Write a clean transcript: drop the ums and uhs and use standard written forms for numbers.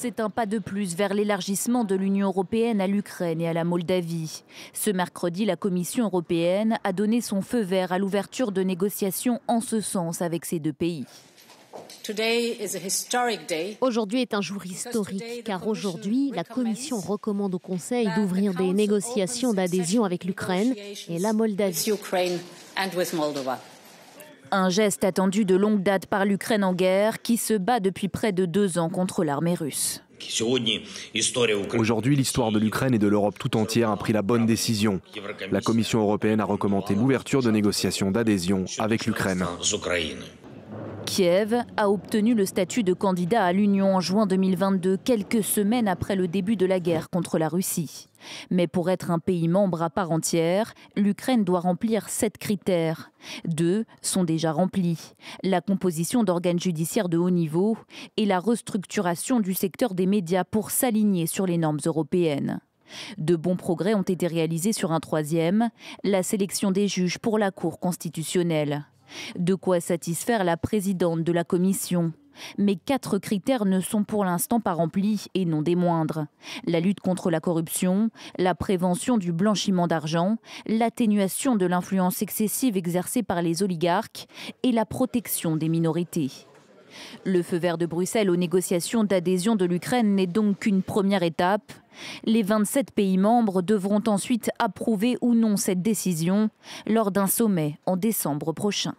C'est un pas de plus vers l'élargissement de l'Union européenne à l'Ukraine et à la Moldavie. Ce mercredi, la Commission européenne a donné son feu vert à l'ouverture de négociations en ce sens avec ces deux pays. Aujourd'hui est un jour historique car aujourd'hui, la Commission recommande au Conseil d'ouvrir des négociations d'adhésion avec l'Ukraine et la Moldavie. Un geste attendu de longue date par l'Ukraine en guerre qui se bat depuis près de 2 ans contre l'armée russe. Aujourd'hui, l'histoire de l'Ukraine et de l'Europe tout entière a pris la bonne décision. La Commission européenne a recommandé l'ouverture de négociations d'adhésion avec l'Ukraine. Kiev a obtenu le statut de candidat à l'Union en juin 2022, quelques semaines après le début de la guerre contre la Russie. Mais pour être un pays membre à part entière, l'Ukraine doit remplir 7 critères. 2 sont déjà remplis: la composition d'organes judiciaires de haut niveau et la restructuration du secteur des médias pour s'aligner sur les normes européennes. De bons progrès ont été réalisés sur un 3e, la sélection des juges pour la Cour constitutionnelle. De quoi satisfaire la présidente de la Commission. Mais 4 critères ne sont pour l'instant pas remplis et non des moindres: la lutte contre la corruption, la prévention du blanchiment d'argent, l'atténuation de l'influence excessive exercée par les oligarques et la protection des minorités. Le feu vert de Bruxelles aux négociations d'adhésion de l'Ukraine n'est donc qu'une première étape. Les 27 pays membres devront ensuite approuver ou non cette décision lors d'un sommet en décembre prochain.